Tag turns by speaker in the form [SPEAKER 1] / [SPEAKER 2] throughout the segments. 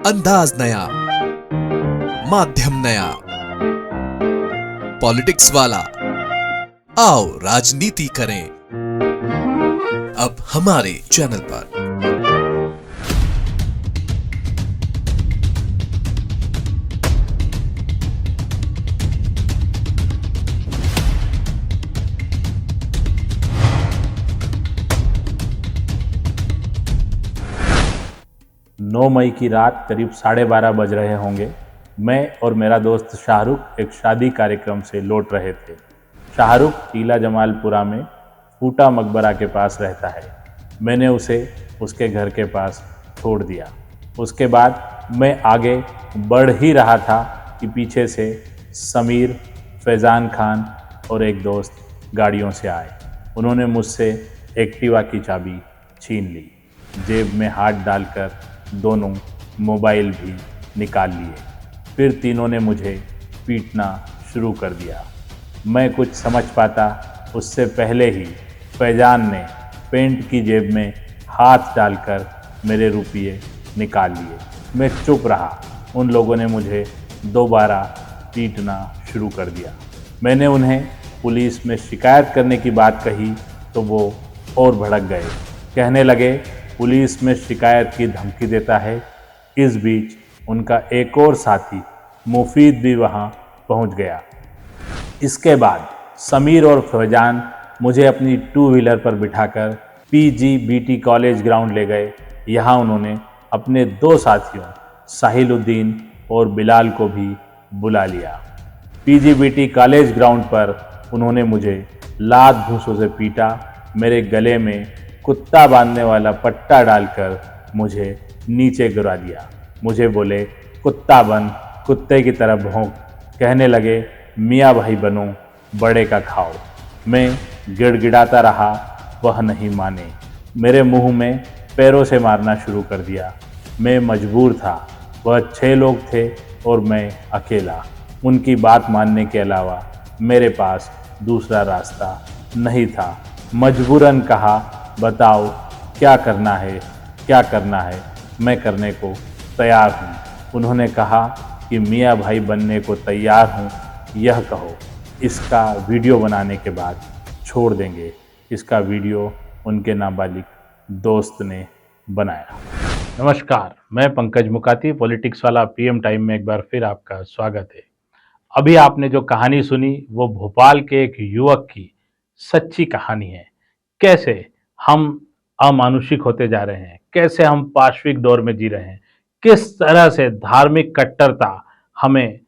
[SPEAKER 1] अंदाज नया, माध्यम नया, पॉलिटिक्स वाला। आओ राजनीति करें अब हमारे चैनल पर।
[SPEAKER 2] 9 मई की रात करीब 12:30 बज रहे होंगे। मैं और मेरा दोस्त शाहरुख एक शादी कार्यक्रम से लौट रहे थे। शाहरुख टीला जमालपुरा में फूटा मकबरा के पास रहता है। मैंने उसे उसके घर के पास छोड़ दिया। उसके बाद मैं आगे बढ़ ही रहा था कि पीछे से समीर, फैज़ान खान और एक दोस्त गाड़ियों से आए। उन्होंने मुझसे एक्टिवा की चाबी छीन ली। जेब में हाथ डालकर दोनों मोबाइल भी निकाल लिए। फिर तीनों ने मुझे पीटना शुरू कर दिया। मैं कुछ समझ पाता उससे पहले ही फैजान ने पेंट की जेब में हाथ डालकर मेरे रुपये निकाल लिए। मैं चुप रहा। उन लोगों ने मुझे दोबारा पीटना शुरू कर दिया। मैंने उन्हें पुलिस में शिकायत करने की बात कही तो वो और भड़क गए। कहने लगे पुलिस में शिकायत की धमकी देता है। इस बीच उनका एक और साथी मुफीद भी वहां पहुंच गया। इसके बाद समीर और फैजान मुझे अपनी 2 व्हीलर पर बिठाकर पीजीबीटी कॉलेज ग्राउंड ले गए। यहाँ उन्होंने अपने 2 साथियों साहिलुद्दीन और बिलाल को भी बुला लिया। पीजीबीटी कॉलेज ग्राउंड पर उन्होंने मुझे लात घूंसों से पीटा। मेरे गले में कुत्ता बांधने वाला पट्टा डालकर मुझे नीचे गिरा दिया। मुझे बोले कुत्ता बन, कुत्ते की तरह भौंक। कहने लगे मियाँ भाई बनो, बड़े का खाओ। मैं गिड़गिड़ाता रहा, वह नहीं माने। मेरे मुंह में पैरों से मारना शुरू कर दिया। मैं मजबूर था। वह 6 लोग थे और मैं अकेला। उनकी बात मानने के अलावा मेरे पास दूसरा रास्ता नहीं था। मजबूरन कहा बताओ क्या करना है, क्या करना है। मैं करने को तैयार हूँ। उन्होंने कहा कि मियाँ भाई बनने को तैयार हूँ, यह कहो। इसका वीडियो बनाने के बाद छोड़ देंगे। इसका वीडियो उनके नाबालिग दोस्त ने बनाया। नमस्कार, मैं पंकज मुकाती, पॉलिटिक्स वाला पीएम टाइम में एक बार फिर आपका स्वागत है। अभी आपने जो कहानी सुनी वो भोपाल के एक युवक की सच्ची कहानी है। कैसे हम अमानुषिक होते जा रहे हैं, कैसे हम पाशविक दौर में जी रहे हैं, किस तरह से धार्मिक कट्टरता हमें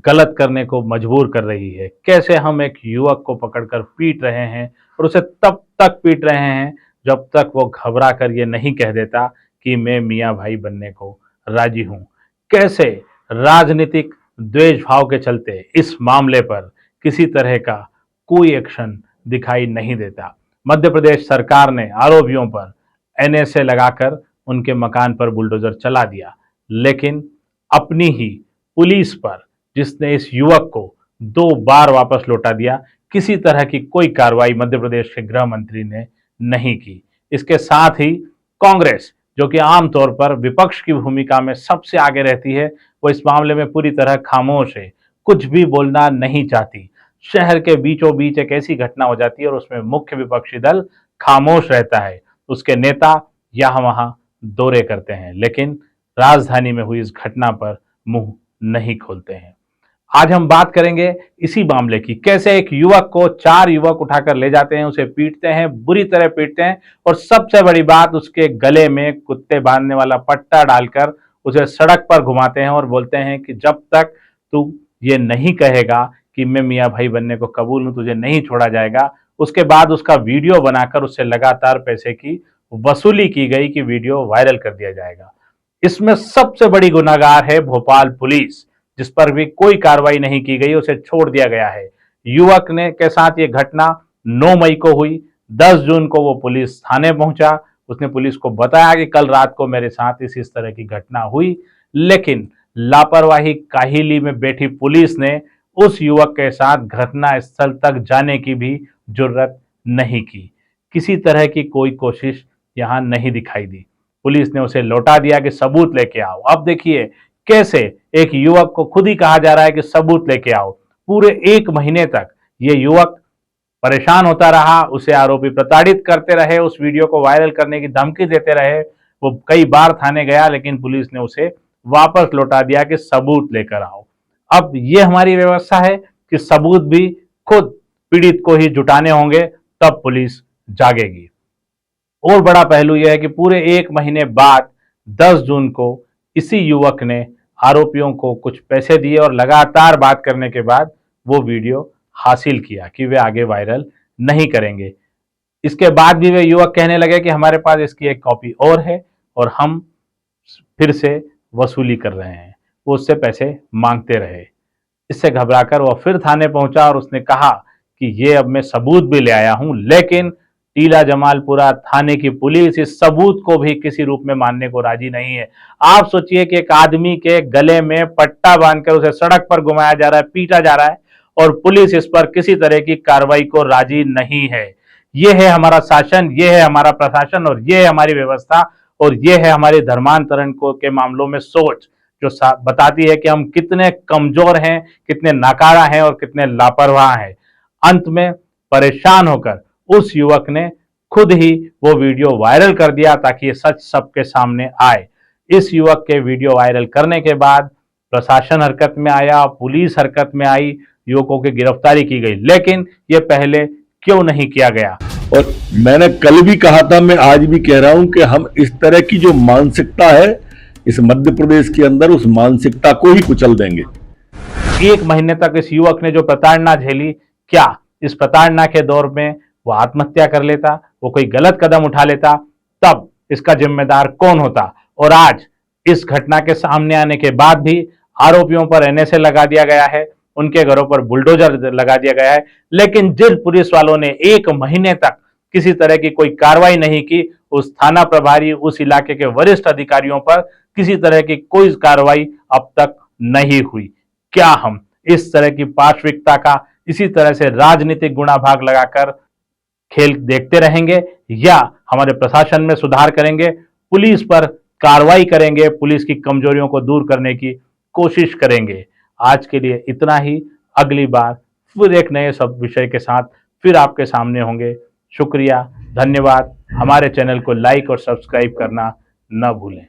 [SPEAKER 2] गलत करने को मजबूर कर रही है, कैसे हम एक युवक को पकड़कर पीट रहे हैं और उसे तब तक पीट रहे हैं जब तक वो घबरा कर ये नहीं कह देता कि मैं मियाँ भाई बनने को राजी हूँ। कैसे राजनीतिक द्वेष भाव के चलते इस मामले पर किसी तरह का कोई एक्शन दिखाई नहीं देता। मध्य प्रदेश सरकार ने आरोपियों पर एनएसए लगाकर उनके मकान पर बुलडोजर चला दिया, लेकिन अपनी ही पुलिस पर, जिसने इस युवक को 2 बार वापस लौटा दिया, किसी तरह की कोई कार्रवाई मध्य प्रदेश के गृह मंत्री ने नहीं की। इसके साथ ही कांग्रेस, जो कि आमतौर पर विपक्ष की भूमिका में सबसे आगे रहती है, वो इस मामले में पूरी तरह खामोश है, कुछ भी बोलना नहीं चाहती। शहर के बीचों बीच एक ऐसी घटना हो जाती है और उसमें मुख्य विपक्षी दल खामोश रहता है। उसके नेता यहाँ वहां दौरे करते हैं, लेकिन राजधानी में हुई इस घटना पर मुंह नहीं खोलते हैं। आज हम बात करेंगे इसी मामले की। कैसे एक युवक को 4 युवक उठाकर ले जाते हैं, उसे पीटते हैं, बुरी तरह पीटते हैं और सबसे बड़ी बात, उसके गले में कुत्ते बांधने वाला पट्टा डालकर उसे सड़क पर घुमाते हैं और बोलते हैं कि जब तक तू ये नहीं कहेगा कि मैं मियाँ भाई बनने को कबूल हूं, तुझे नहीं छोड़ा जाएगा। उसके बाद उसका वीडियो बनाकर उससे लगातार पैसे की वसूली की गई कि वीडियो वायरल कर दिया जाएगा। इसमें सबसे बड़ी गुनाहगार है भोपाल पुलिस, जिस पर भी कोई कार्रवाई नहीं की गई, उसे छोड़ दिया गया है। युवक ने के साथ ये घटना 9 मई को हुई। 10 जून को वो पुलिस थाने पहुंचा। उसने पुलिस को बताया कि कल रात को मेरे साथ इस तरह की घटना हुई, लेकिन लापरवाही काहिली में बैठी पुलिस ने उस युवक के साथ घटना स्थल तक जाने की भी जुर्रत नहीं की। किसी तरह की कोई कोशिश यहाँ नहीं दिखाई दी। पुलिस ने उसे लौटा दिया कि सबूत लेके आओ। अब देखिए कैसे एक युवक को खुद ही कहा जा रहा है कि सबूत लेके आओ। पूरे 1 महीने तक ये युवक परेशान होता रहा, उसे आरोपी प्रताड़ित करते रहे, उस वीडियो को वायरल करने की धमकी देते रहे। वो कई बार थाने गया, लेकिन पुलिस ने उसे वापस लौटा दिया कि सबूत लेकर आओ। अब ये हमारी व्यवस्था है कि सबूत भी खुद पीड़ित को ही जुटाने होंगे, तब पुलिस जागेगी। और बड़ा पहलू यह है कि पूरे 1 महीने बाद 10 जून को इसी युवक ने आरोपियों को कुछ पैसे दिए और लगातार बात करने के बाद वो वीडियो हासिल किया कि वे आगे वायरल नहीं करेंगे। इसके बाद भी वे युवक कहने लगे कि हमारे पास इसकी एक कॉपी और है और हम फिर से वसूली कर रहे हैं। वो उससे पैसे मांगते रहे। इससे घबराकर वह फिर थाने पहुंचा और उसने कहा कि ये अब मैं सबूत भी ले आया हूं, लेकिन टीला जमालपुरा थाने की पुलिस इस सबूत को भी किसी रूप में मानने को राजी नहीं है। आप सोचिए कि एक आदमी के गले में पट्टा बांधकर उसे सड़क पर घुमाया जा रहा है, पीटा जा रहा है, और पुलिस इस पर किसी तरह की कार्रवाई को राजी नहीं है। ये है हमारा शासन, ये है हमारा प्रशासन, और ये है हमारी व्यवस्था, और ये है हमारी धर्मांतरण को के मामलों में सोच, जो बताती है कि हम कितने कमजोर हैं, कितने नाकारा हैं और कितने लापरवाह हैं। अंत में परेशान होकर उस युवक ने खुद ही वो वीडियो वायरल कर दिया ताकि ये सच सबके सामने आए। इस युवक के वीडियो वायरल करने के बाद प्रशासन हरकत में आया, पुलिस हरकत में आई, युवकों की गिरफ्तारी की गई, लेकिन ये पहले क्यों नहीं किया गया?
[SPEAKER 3] और मैंने कल भी कहा था, मैं आज भी कह रहा हूं कि हम इस तरह की जो मानसिकता है इस मध्य प्रदेश के अंदर, उस मानसिकता को ही कुचल देंगे।
[SPEAKER 2] 1 महीने तक इस युवक ने जो प्रताड़ना झेली, क्या इस प्रताड़ना के दौर में वो आत्महत्या कर लेता, वो कोई गलत कदम उठा लेता, तब इसका जिम्मेदार कौन होता? और आज इस घटना के सामने आने के बाद भी आरोपियों पर एनएसए लगा दिया गया है, उनके घरों पर बुलडोजर लगा दिया गया है, लेकिन जिन पुलिस वालों ने 1 महीने तक किसी तरह की कोई कार्रवाई नहीं की, उस थाना प्रभारी, उस इलाके के वरिष्ठ अधिकारियों पर किसी तरह की कोई कार्रवाई अब तक नहीं हुई। क्या हम इस तरह की पार्श्विकता का इसी तरह से राजनीतिक गुणाभाग लगाकर खेल देखते रहेंगे, या हमारे प्रशासन में सुधार करेंगे, पुलिस पर कार्रवाई करेंगे, पुलिस की कमजोरियों को दूर करने की कोशिश करेंगे? आज के लिए इतना ही। अगली बार फिर एक नए सब विषय के साथ फिर आपके सामने होंगे। शुक्रिया, धन्यवाद। हमारे चैनल को लाइक और सब्सक्राइब करना न भूलें।